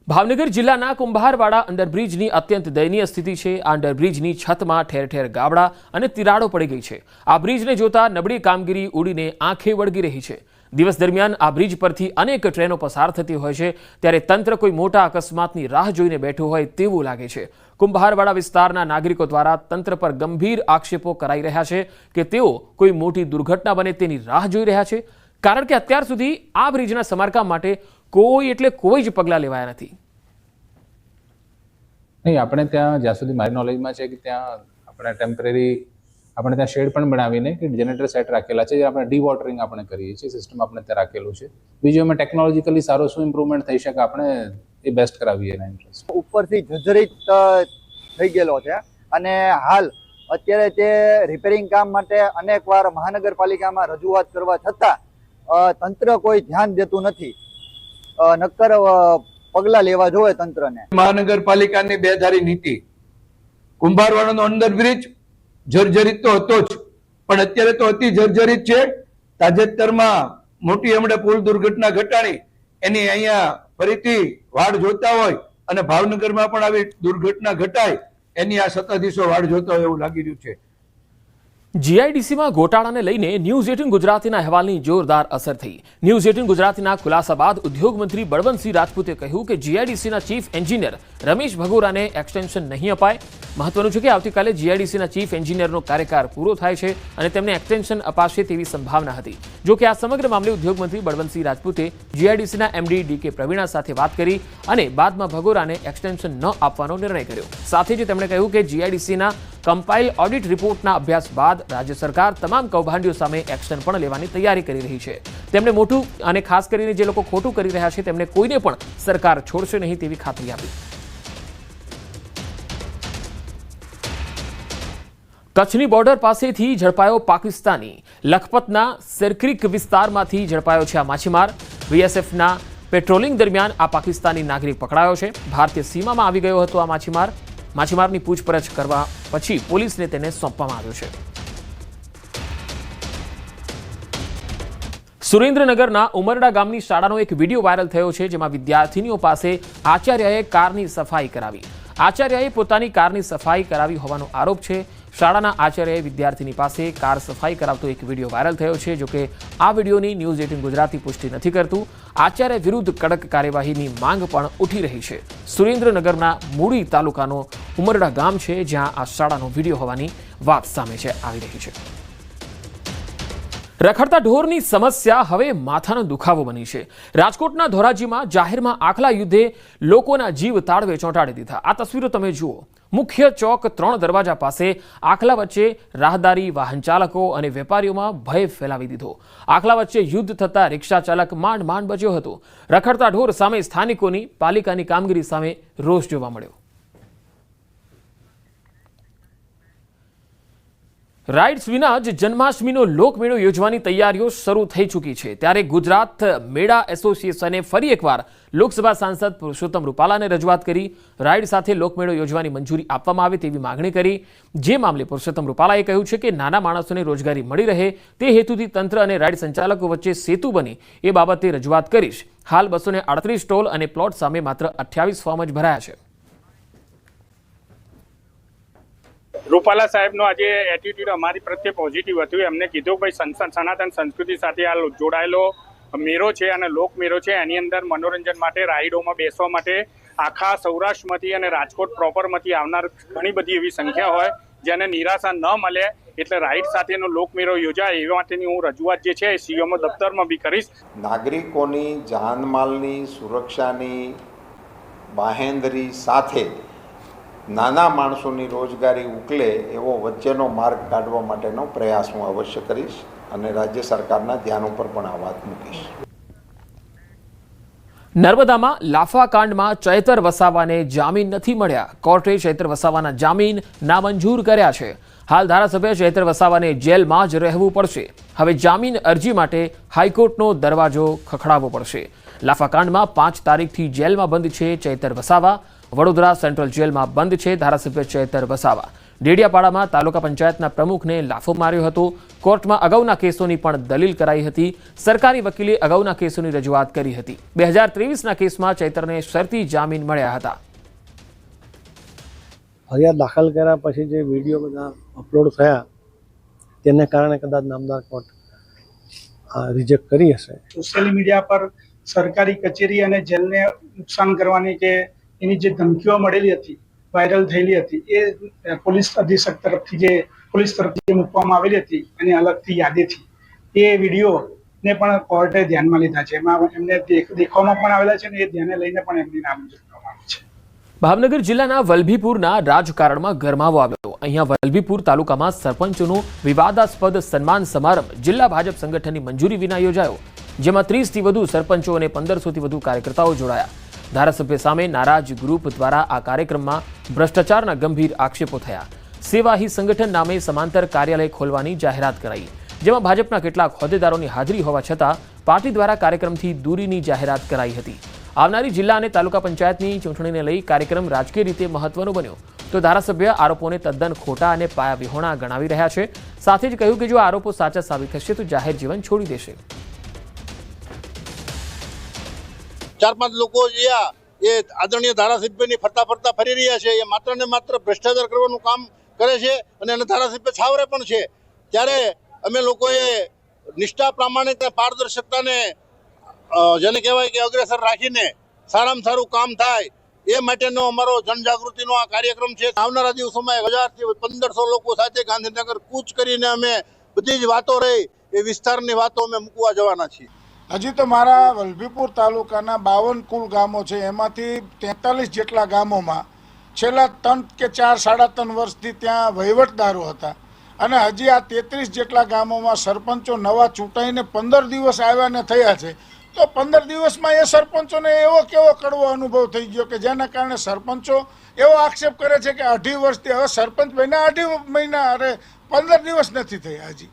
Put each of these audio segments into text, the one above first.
ભાવનગર જિલ્લાના કુંભારવાડા અંડરબ્રિજની અત્યંત દયનીય સ્થિતિ છે। આ અંડરબ્રિજની છતમાં ઠેર ઠેર ગાબડા અને તિરાડો પડી ગઈ છે। આ બ્રિજને જોતા નબળી કામગીરી ઉડીને આંખે વળગી રહી છે। દિવસ દરમિયાન આ બ્રિજ પરથી અનેક ટ્રેનો પસાર થતી હોય છે, ત્યારે તંત્ર કોઈ મોટા અકસ્માતની રાહ જોઈને બેઠું હોય તેવું લાગે છે। કુંભારવાડા વિસ્તારના નાગરિકો દ્વારા તંત્ર પર ગંભીર આક્ષેપો કરાઈ રહ્યા છે કે તેઓ કોઈ મોટી દુર્ઘટના બને તેની રાહ જોઈ રહ્યા છે, કારણ કે અત્યાર સુધી આ બ્રિજના સમારકામ માટે કોઈ જ પગલાં લેવાયા નથી। નહીં, આપણે ત્યાં જ્યાં સુધી મારી નોલેજમાં છે કે ત્યાં આપણે ટેમ્પરરી આપણે ત્યાં શેડ પણ બનાવીને કે જનરેટર સેટ રાખેલા છે, જે આપણે ડી વોટરિંગ આપણે કરીએ છીએ, સિસ્ટમ આપણે ત્યાં રાખેલું છે। બીજું એમાં ટેકનોલોજીકલી સારો શું ઇમ્પ્રુવમેન્ટ થઈ શકે આપણે એ બેસ્ટ કરાવીએ એના ઇન્ટરેસ્ટ ઉપરથી જર્જરિત થઈ ગયેલો છે અને હાલ અત્યારે તે રિપેરિંગ કામ માટે અનેકવાર મહાનગરપાલિકામાં રજૂઆત કરવા છતાં તંત્ર કોઈ ધ્યાન દેતું નથી। નક્કર પગલા લેવા જોઈએ તંત્રને। મહાનગરપાલિકાની બેધારી નીતિ, કુંભારવાડાનો અંડરબ્રિજ જર્જરિત તો હતો જ, પણ અત્યારે તો અતિ જર્જરિત છે। તાજેતરમાં મોટી હમણાં પુલ દુર્ઘટના ઘટાડી એની અહીંયા ફરીથી વાડ જોતા હોય અને ભાવનગરમાં પણ આવી દુર્ઘટના ઘટાય એની આ સત્તાધીશો વાડ જોતા હોય એવું લાગી રહ્યું છે। જીઆઈડીસીમાં ગોટાળાને લઈને ન્યૂઝ 18 ગુજરાતીના અહેવાલની જોરદાર અસર થઈ। ન્યૂઝ 18 ગુજરાતીના ખુલાસા બાદ ઉદ્યોગ મંત્રી બળવંતસિંહ રાજપૂતે કહ્યું કે જીઆઈડીસીના ચીફ એન્જિનિયર રમેશ ભગોરાને એક્સટેન્શન નહીં અપાય। મહત્વનું છે કે આવતીકાલે જીઆઈડીસીના ચીફ એન્જિનિયરનો કાર્યકાળ પૂરો થાય છે અને તેમને એક્સટેન્શન અપાશે તેવી સંભાવના હતી। જો કે આ સમગ્ર મામલે ઉદ્યોગ મંત્રી બળવંતસિંહ રાજપૂતે જીઆઈડીસીના એમડી ડીકે પ્રવીણા સાથે વાત કરી અને બાદમાં ભગોરાને એક્સટેન્શન ન આપવાનો નિર્ણય કર્યો। સાથે જ તેમણે કહ્યું કે જીઆઈડીસીના કમ્પાઇલ ઓડિટ રિપોર્ટના અભ્યાસ બાદ રાજ્ય સરકાર તમામ કૌભાંડીઓ સામે એક્શન પણ લેવાની તૈયારી કરી રહી છે। તેમણે મોટું અને ખાસ કરીને જે લોકો ખોટું કરી રહ્યા છે તેમને કોઈને પણ સરકાર છોડશે નહીં તેવી ખાતરી આપી। કચ્છની બોર્ડર પાસેથી ઝડપાયો પાકિસ્તાની। લખપતના સરક્રીક વિસ્તારમાંથી ઝડપાયો છે આ માછીમાર। બીએસએફના પેટ્રોલિંગ દરમિયાન આ પાકિસ્તાની નાગરિક પકડાયો છે। ભારતીય સીમામાં આવી ગયો હતો આ માછીમારની પૂછપરછ કરવા પછી પોલીસને તેને સોંપવામાં આવ્યો છે। સુરેન્દ્રનગરના ઉમરડા ગામની શાળાનો એક વિડીયો વાયરલ થયો છે, જેમાં વિદ્યાર્થીનીઓ પાસે આચાર્યએ કારની સફાઈ કરાવી। આચાર્યએ પોતાની કારની સફાઈ કરાવી હોવાનો આરોપ છે। શાળાના આચાર્યએ વિદ્યાર્થીની પાસે કાર સફાઈ કરાવતો એક વિડીયો વાયરલ થયો છે। જોકે આ વિડીયોની ન્યૂઝ 18 ગુજરાતી પુષ્ટિ નથી કરતું। આચાર્ય વિરુદ્ધ કડક કાર્યવાહીની માંગ પણ ઉઠી રહી છે। સુરેન્દ્રનગરના મૂળી તાલુકાનો ઉમરડા ગામ છે, જ્યાં આ શાળાનો વિડીયો હોવાની વાત સામે આવી રહી છે। રખડતા ઢોરની સમસ્યા હવે માથાનો દુખાવો બની છે। રાજકોટના ધોરાજીમાં જાહેરમાં આખલા યુદ્ધે લોકોના જીવ તાળવે ચોંટાડી દીધા। આ તસવીરો તમે જુઓ। મુખ્ય ચોક 3 દરવાજા પાસે આખલા વચ્ચે રાહદારી, વાહન ચાલકો અને વેપારીઓમાં ભય ફેલાવી દીધો। આખલા વચ્ચે યુદ્ધ થતા રિક્ષા ચાલક માંડ બચ્યો હતો। રખડતા ઢોર સામે સ્થાનિકોની પાલિકાની કામગીરી સામે રોષ જોવા મળ્યો। રાઇડ્સ વિના જ જન્માષ્ટમીનો લોકમેળો યોજવાની તૈયારીઓ શરૂ થઈ ચૂકી છે। ત્યારે ગુજરાત મેળા એસોસિએશને ફરી એકવાર લોકસભા સાંસદ પુરુષોત્તમ રૂપાલાને રજૂઆત કરી રાઇડ સાથે લોકમેળો યોજવાની મંજૂરી આપવામાં આવે તેવી માગણી કરી। જે મામલે પુરુષોત્તમ રૂપાલાએ કહ્યું છે કે નાના માણસોને રોજગારી મળી રહે તે હેતુથી તંત્ર અને રાઇડ સંચાલકો વચ્ચે સેતુ બને એ બાબતે રજૂઆત કરીશ। હાલ 238 સ્ટોલ અને પ્લોટ સામે માત્ર 28 ફોર્મ જ ભરાયા છે। રૂપાલા સાહેબનો આજે એટીટ્યુડ અમારી પ્રત્યે પોઝિટિવ હતું। એમને કીધું ભાઈ સનાતન સંસ્કૃતિ સાથે આ જોડાયેલો મેળો છે અને લોકમેળો છે, એની અંદર મનોરંજન માટે, રાઈડોમાં બેસવા માટે આખા સૌરાષ્ટ્રમાંથી અને રાજકોટ પ્રોપરમાંથી આવનાર ઘણી બધી એવી સંખ્યા હોય જેને નિરાશા ન મળે, એટલે રાઈડ સાથેનો લોકમેળો યોજાય એ માટેની હું રજૂઆત જે છે એ સીએમઓ દફતરમાં બી કરીશ। નાગરિકોની જાનમાલની સુરક્ષાની બાહેંધરી સાથે નાના માણસોની રોજગારી ઉકલે એવો વચ્ચેનો માર્ગ કાઢવા માટેનો પ્રયાસ હું અવશ્ય કરીશ અને રાજ્ય સરકારના ધ્યાન ઉપર પણ આ વાત મૂકીશ। નર્મદામાં લાફાકાંડમાં ચૈતર વસાવાને જામીન નથી મળ્યા। કોર્ટે ચૈતર વસાવાના જામીન નામંજૂર કર્યા છે। હાલ ધારાસભ્ય ચૈતર વસાવાને જેલમાં જ રહેવું પડશે। હવે જામીન અરજી માટે હાઈકોર્ટનો દરવાજો ખખડાવવો પડશે। લાફાકાંડમાં 5 તારીખથી જેલમાં બંધ છે ચૈતર વસાવા। વડોદરા સેન્ટ્રલ જેલમાં બંધ છે ધારાસભ્ય ચૈતર વસાવા। ડેડિયાપાડામાં તાલુકા પંચાયતના પ્રમુખને લાફો માર્યો હતો. કોર્ટમાં અગાઉના કેસોની પણ દલીલ કરાઈ હતી. સરકારી વકીલે અગાઉના કેસોની રજૂઆત કરી હતી. 2023ના કેસમાં ચૈતરને શરતી જામીન મળ્યા હતા. ફરિયાદ દાખલ કર્યા પછી જે વિડીયો બધા અપલોડ થયા તેને કારણે કદાચ નામદાર કોર્ટ રિજેક્ટ કરી હશે. સોશિયલ મીડિયા પર સરકારી કચેરી અને જેલને નુકસાન કરવાની કે એની જે ધમકીઓ મળેલી હતી, વાયરલ થયેલી હતી, એ પોલીસ અધિક્ષક તરફથી જે મૂકવામાં આવેલી હતી અને અલગથી યાદીથી એ વિડીયોને પણ કોર્ટે ધ્યાનમાં લીધા છે. એમાં એમને દેખવામાં પણ આવેલા છે અને એ ધ્યાને લઈને પણ એમની નામંજૂર કરવામાં આવી છે. ભાવનગર જિલ્લાના વલભીપુરના રાજકારણમાં ગરમાવો આવ્યો. અહીંયા વલભીપુર તાલુકામાં સરપંચોનો વિવાદાસ્પદ સન્માન સમારંભ જિલ્લા ભાજપ સંગઠનની મંજૂરી વિના યોજાયો, જેમાં 30થી વધુ સરપંચો અને 1500થી વધુ કાર્યકર્તાઓ જોડાયા. ધારાસભ્ય સામે નારાજ ગ્રુપ દ્વારા આ કાર્યક્રમમાં ભ્રષ્ટાચારના ગંભીર આક્ષેપો થયા. સેવા હી સંગઠન નામે સમાંતર કાર્યાલય ખોલવાની જાહેરાત કરાઈ, જેમાં ભાજપના કેટલાક હોદ્દેદારોની હાજરી હોવા છતાં પાર્ટી દ્વારા કાર્યક્રમથી દૂરીની જાહેરાત કરાઈ હતી. આવનારી જિલ્લા અને તાલુકા પંચાયતની ચૂંટણીને લઈ કાર્યક્રમ રાજકીય રીતે મહત્વનો બન્યો, તો ધારાસભ્ય આરોપોને તદ્દન ખોટા અને પાયાવિહોણા ગણાવી રહ્યા છે. સાથે જ કહ્યું કે જો આરોપો સાચા સાબિત થશે તો જાહેર જીવન છોડી દેશે. 4-5 લોકો એ આદરણીય ધારાસભ્યની ફરતા ફરી રહ્યા છે. એ માત્ર ને માત્ર ભ્રષ્ટાચાર કરવાનું કામ કરે છે અને એના ધારાસભ્ય છાવરે પણ છે. ત્યારે અમે લોકોએ નિષ્ઠા, પ્રામાણિકતા, પારદર્શકતાને જેને કહેવાય કે અગ્રેસર રાખીને સારામાં સારું કામ થાય એ માટેનો અમારો જનજાગૃતિનો આ કાર્યક્રમ છે. આવનારા દિવસોમાં 1000થી 1500 લોકો સાથે ગાંધીનગર કૂચ કરીને અમે બધી જ વાતો રહી એ વિસ્તારની વાતો અમે મૂકવા જવાના છીએ. હજી તો મારા વલભીપુર તાલુકાના 52 કુલ ગામો છે, એમાંથી 43 જેટલા ગામોમાં છેલ્લા 3 કે 3.5 વર્ષથી ત્યાં વહીવટદારો હતા અને હજી આ 33 જેટલા ગામોમાં સરપંચો નવા ચૂંટાઈને 15 દિવસ આવ્યા ને થયા છે. તો 15 દિવસમાં એ સરપંચોને એવો કેવો કડવો અનુભવ થઈ ગયો કે જેના કારણે સરપંચો એવો આક્ષેપ કરે છે કે 2.5 વર્ષથી હવે સરપંચ બન્યા 2.5 મહિના, અરે 15 દિવસ નથી થયા હજી.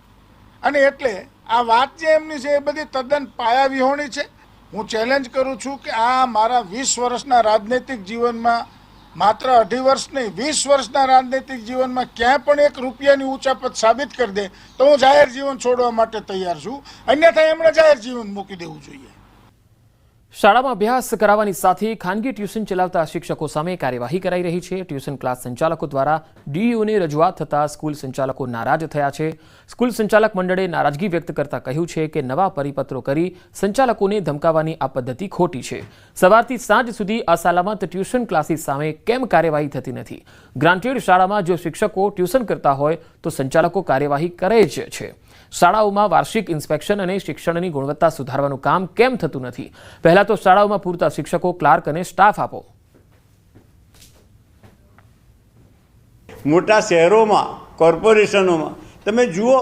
અને એટલે આ વાત જે એમની છે એ બધી તદ્દન પાયાવિહોણી છે. હું ચેલેન્જ કરું છું કે આ મારા 20 વર્ષના રાજનૈતિક જીવનમાં, માત્ર 2.5 વર્ષ નહીં, 20 વર્ષના રાજનૈતિક જીવનમાં ક્યાંય પણ 1 રૂપિયાની ઊંચાપત સાબિત કરી દે તો હું જાહેર જીવન છોડવા માટે તૈયાર છું. અન્યથા એમણે જાહેર જીવન મૂકી દેવું જોઈએ. શાળામાં અભ્યાસ કરાવવાની સાથે ખાનગી ટ્યુશન ચલાવતા શિક્ષકો સામે કાર્યવાહી કરાઈ રહી છે. ટ્યુશન ક્લાસ સંચાલકો દ્વારા ડીયુને રજૂઆત થતાં સ્કૂલ સંચાલકો નારાજ થયા છે. સ્કૂલ સંચાલક મંડળે નારાજગી વ્યક્ત કરતા કહ્યું છે કે નવા પરિપત્રો કરી સંચાલકોને ધમકાવવાની આ પદ્ધતિ ખોટી છે. સવારથી સાંજ સુધી અસલામત ટ્યુશન ક્લાસીસ સામે કેમ કાર્યવાહી થતી નથી? ગ્રાન્ટેડ શાળામાં જો શિક્ષકો ટ્યુશન કરતા હોય તો સંચાલકો કાર્યવાહી કરે જ છે. શાળાઓમાં વાર્ષિક ઇન્સ્પેક્શન અને શિક્ષણની ગુણવત્તા સુધારવાનું કામ કેમ થતું નથી? પહેલા તો શાળાઓમાં પૂરતા શિક્ષકો, ક્લાર્ક અને સ્ટાફ આપો. મોટા શહેરોમાં, કોર્પોરેશનોમાં તમે જુઓ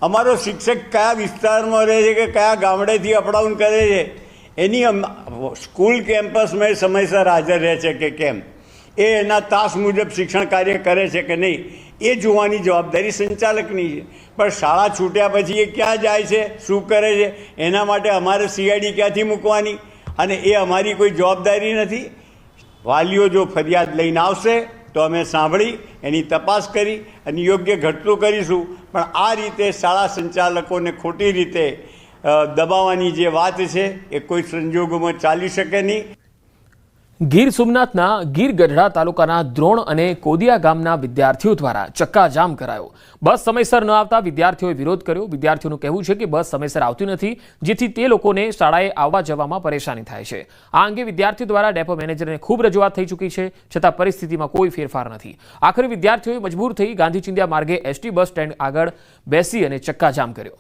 અમારો શિક્ષક કયા વિસ્તારમાં રહે છે કે કયા ગામડેથી અપડાઉન કરે છે, એની સ્કૂલ કેમ્પસમાં સમયસર હાજર રહે છે કે કેમ, એ એના તાસ મુજબ શિક્ષણ કાર્ય કરે છે કે નહીં, એ જોવાની જવાબદારી સંચાલકની છે. પણ શાળા છૂટ્યા પછી એ ક્યાં જાય છે, શું કરે છે, એના માટે અમારે CID ક્યાંથી મૂકવાની? અને એ અમારી કોઈ જવાબદારી નથી. વાલીઓ જો ફરિયાદ લઈને આવશે તો અમે સાંભળી એની તપાસ કરી અને યોગ્ય ઘટતું કરીશું. પણ આ રીતે શાળા સંચાલકોને ખોટી રીતે દબાવવાની જે વાત છે એ કોઈ સંજોગોમાં ચાલી શકે નહીં. ગીર સોમનાથના ગીર ગઢડા તાલુકાના દ્રોણ અને કોદિયા ગામના વિદ્યાર્થીઓ દ્વારા ચક્કાજામ કરાયો. બસ સમયસર ન આવતા વિદ્યાર્થીઓએ વિરોધ કર્યો. વિદ્યાર્થીઓનું કહેવું છે કે બસ સમયસર આવતી નથી, જેથી તે લોકોને શાળાએ આવવા જવામાં પરેશાની થાય છે. આ અંગે વિદ્યાર્થીઓ દ્વારા ડેપો મેનેજરને ખૂબ રજૂઆત થઈ ચૂકી છે, છતાં પરિસ્થિતિમાં કોઈ ફેરફાર નથી. આખરે વિદ્યાર્થીઓએ મજબૂર થઈ ગાંધી ચિંધ્યા માર્ગે ST બસ સ્ટેન્ડ આગળ બેસી અને ચક્કાજામ કર્યો.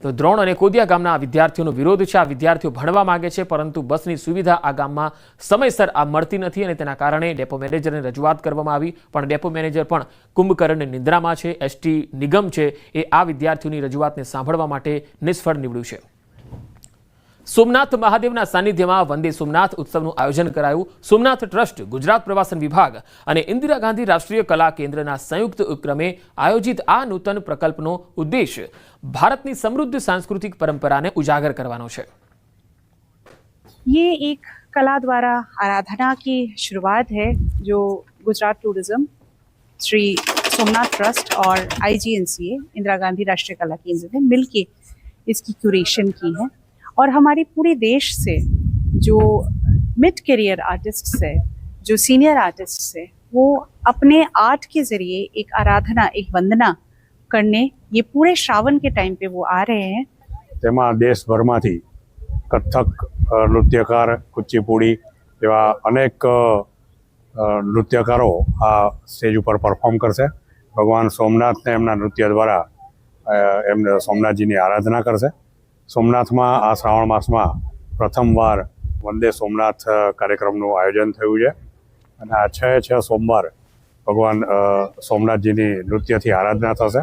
તો દ્રોણ અને કોદિયા ગામના વિદ્યાર્થીઓનો વિરોધ છે. આ વિદ્યાર્થીઓ ભણવા માંગે છે, પરંતુ બસની સુવિધા આ ગામમાં સમયસર મળતી નથી અને તેના કારણે ડેપો મેનેજરને રજૂઆત કરવામાં આવી, પણ ડેપો મેનેજર પણ કુંભકર્ણની નિંદ્રામાં છે. ST નિગમ છે એ આ વિદ્યાર્થીઓની રજૂઆતને સાંભળવા માટે નિષ્ફળ નીવડ્યું છે. સોમનાથ મહાદેવના સાનિધ્યમાં વંદે સોમનાથ ઉત્સવનું આયોજન કરાયું. સોમનાથ ટ્રસ્ટ, ગુજરાત પ્રવાસન વિભાગ અને ઇન્દિરા ગાંધી રાષ્ટ્રીય કલા કેન્દ્રના સંયુક્ત ઉપક્રમે આયોજિત આ નૂતન પ્રકલ્પનો ઉદ્દેશ भारत समृद्ध सांस्कृतिक परंपरा ने उजागर करवानो छे। ये एक कला द्वारा आराधना की शुरुआत है जो गुजरात टूरिज्म श्री सोमनाथ ट्रस्ट और IGNCA इंदिरा गांधी राष्ट्रीय कला केंद्र ने मिलके इसकी क्यूरेशन की है। और हमारे पूरे देश से जो मिड करियर आर्टिस्ट्स है, जो सीनियर आर्टिस्ट्स है, वो अपने आर्ट के जरिए एक आराधना, एक वंदना करने ये पूरे श्रावण के टाइम पे वो आ रहे हैं। તેમાં દેશભરમાંથી કથક નૃત્યકાર, કુચીપુડી એવા અનેક નૃત્યકારો આ સ્ટેજ ઉપર પરફોર્મ કરશે. ભગવાન સોમનાથને એમના નૃત્ય દ્વારા એમને સોમનાથજીની આરાધના કરશે. સોમનાથમાં આ શ્રાવણ માસમાં પ્રથમવાર વંદે સોમનાથ કાર્યક્રમનું આયોજન થયું છે અને આ 6 સોમવાર ભગવાન સોમનાથજીની નૃત્યથી આરાધના થશે.